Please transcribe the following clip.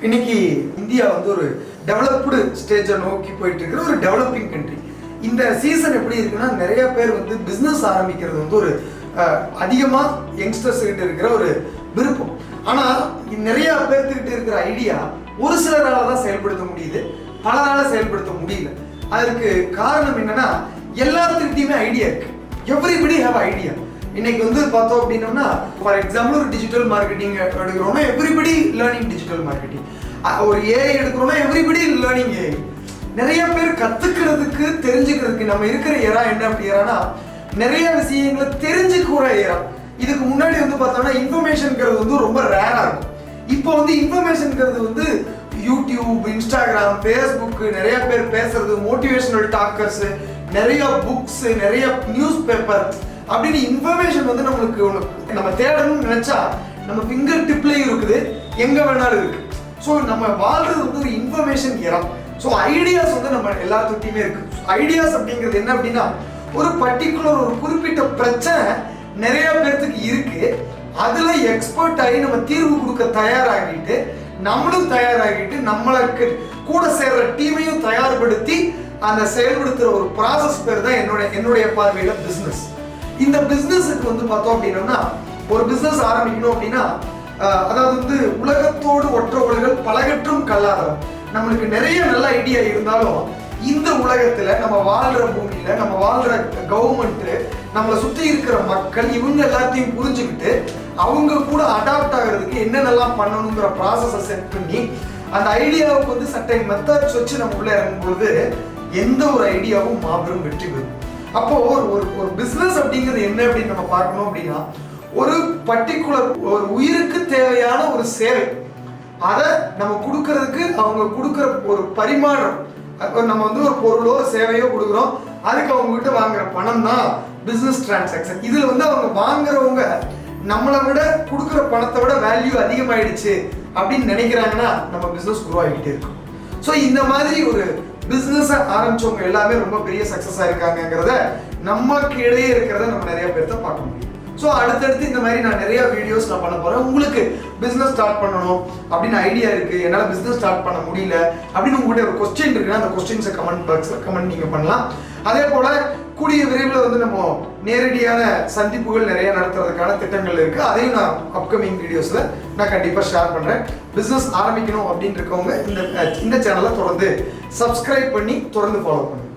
இன்னைக்கு இந்தியா வந்து ஒரு டெவலப்டு ஸ்டேஜை நோக்கி போயிட்டு இருக்கிற ஒரு டெவலப்பிங் கண்ட்ரி. இந்த சீசன் எப்படி இருக்குன்னா, நிறைய பேர் வந்து பிஸ்னஸ் ஆரம்பிக்கிறது வந்து ஒரு அதிகமாக யங்ஸ்டர்ஸ் கிட்ட இருக்கிற ஒரு விருப்பம். ஆனால் நிறைய பேர்த்துக்கிட்ட இருக்கிற ஐடியா ஒரு சிலரால தான் செயல்படுத்த முடியுது, பலரால செயல்படுத்த முடியல. அதற்கு காரணம் என்னன்னா, எல்லாத்துக்கிட்டையுமே ஐடியா இருக்கு. Everybody have idea. இன்னைக்கு வந்து பார்த்தோம் அப்படின்னோம்னா, ஃபார் எக்ஸாம்பிள் ஒரு டிஜிட்டல் மார்க்கெட்டிங் எடுக்கிறோம்னா எவ்ரிபடி லேர்னிங் டிஜிட்டல் மார்க்கெட்டிங். ஒரு ஏஐ எடுக்கிறோம்னா எவ்ரிபடி லேர்னிங் ஏஐ. நிறைய பேர் கத்துக்கிறதுக்கு தெரிஞ்சுக்கிறதுக்கு நம்ம இருக்கிற ஏரா என்ன அப்படி ஏறானா, நிறைய விஷயங்களை தெரிஞ்சுக்கூட ஏறா. இதுக்கு முன்னாடி வந்து பார்த்தோம்னா இன்ஃபர்மேஷன்ங்கிறது வந்து ரொம்ப ரேரா இருக்கும். இப்போ வந்து இன்ஃபர்மேஷன்ங்கிறது வந்து யூடியூப், இன்ஸ்டாகிராம், ஃபேஸ்புக், நிறைய பேர் பேசுறது, மோட்டிவேஷனல் டாக்கர்ஸ், நிறைய புக்ஸ், நிறைய நியூஸ் பேப்பர் அப்படின்னு இன்ஃபர்மேஷன் வந்து நம்மளுக்கு நம்ம தேடணும்னு நினைச்சா நம்ம ஃபிங்கர் டிப்லேயும் இருக்குது, எங்க வேணாலும் இருக்கு. ஸோ நம்ம வாழ்றது வந்து ஒரு இன்ஃபர்மேஷன் இடம். ஸோ ஐடியாஸ் வந்து நம்ம எல்லாத்துக்கிட்டையுமே இருக்கு. ஐடியாஸ் அப்படிங்கிறது என்ன அப்படின்னா, ஒரு பர்டிகுலர் ஒரு குறிப்பிட்ட பிரச்சனை நிறைய பேர்த்துக்கு இருக்கு, அதுல எக்ஸ்பர்ட் ஆகி நம்ம தீர்வு கொடுக்க தயாராகிட்டு, நம்மளும் தயாராகிட்டு, நம்மளுக்கு கூட சேர்ற டீமையும் தயார்படுத்தி அந்த செயல்படுத்துற ஒரு ப்ராசஸ் பேர் தான் என்னுடைய பார்வையில பிசினஸ். இந்த பிசினஸுக்கு வந்து பார்த்தோம் அப்படின்னா, ஒரு பிசினஸ் ஆரம்பிக்கணும் அப்படின்னா, அதாவது வந்து உலகத்தோடு ஒற்ற உலகள் பலகற்றும் கல்லாதவன். நம்மளுக்கு நிறைய நல்ல ஐடியா இருந்தாலும் இந்த உலகத்துல நம்ம வாழ்ற பூமியில நம்ம வாழ்ற கவர்மெண்ட், நம்மளை சுற்றி இருக்கிற மக்கள், இவங்க எல்லாத்தையும் புரிஞ்சுக்கிட்டு அவங்க கூட அடாப்ட் ஆகிறதுக்கு என்னென்னலாம் பண்ணணுங்கிற ப்ராசஸை செட் பண்ணி அந்த ஐடியாவுக்கு வந்து சட்டை மெத்தட்ஸ் வச்சு நம்ம உள்ள இறங்கும் பொழுது எந்த ஒரு ஐடியாவும் மாபெரும் வெற்றி பெறும். அப்போ ஒரு பிசினஸ் அப்படிங்கிறது என்ன அப்படின்னு நம்ம பார்க்கணும் அப்படின்னா, ஒரு பர்டிகுலர் ஒரு உயிருக்கு தேவையான ஒரு சேவை, அதை நம்ம கொடுக்கறதுக்கு அவங்க கொடுக்குற ஒரு பரிமாணம். நம்ம வந்து ஒரு பொருளோ சேவையோ கொடுக்குறோம், அதுக்கு அவங்க கிட்ட வாங்குற பணம் தான் பிசினஸ் டிரான்சாக்ஷன். இதுல வந்து அவங்க வாங்குறவங்க நம்மளை விட கொடுக்குற பணத்தை விட வேல்யூ அதிகமாயிடுச்சு அப்படின்னு நினைக்கிறாங்கன்னா நம்ம பிசினஸ் குரோ ஆகிட்டே இருக்கும். ஸோ இந்த மாதிரி ஒரு பிஸ்னஸை ஆரம்பிச்சவங்க எல்லாமே ரொம்ப பெரிய சக்ஸஸாக இருக்காங்கிறத நமக்கு இடையே இருக்கிறத நம்ம நிறைய பேர்த்த பார்க்க முடியும். ஸோ அடுத்தடுத்து இந்த மாதிரி நான் நிறைய வீடியோஸ் நான் பண்ண போகிறேன். உங்களுக்கு பிஸ்னஸ் ஸ்டார்ட் பண்ணணும் அப்படின்னு ஐடியா இருக்குது, என்னால் பிஸ்னஸ் ஸ்டார்ட் பண்ண முடியல அப்படின்னு உங்கள்கிட்ட ஒரு கொஸ்டின் இருக்குன்னா அந்த கொஸ்டின்ஸை கமெண்ட் பாக்ஸில் கமெண்ட் நீங்கள் பண்ணலாம். அதே போல் கூடிய விரைவில் வந்து நம்ம நேரடியான சந்திப்புகள் நிறைய நடத்துறதுக்கான திட்டங்கள் இருக்குது. அதையும் நான் அப்கமிங் வீடியோஸில் நான் கண்டிப்பாக ஷேர் பண்ணுறேன். பிஸ்னஸ் ஆரம்பிக்கணும் அப்படின்னு இருக்கவங்க இந்த சேனலை தொடர்ந்து சப்ஸ்கிரைப் பண்ணி தொடர்ந்து ஃபாலோ பண்ணுங்க.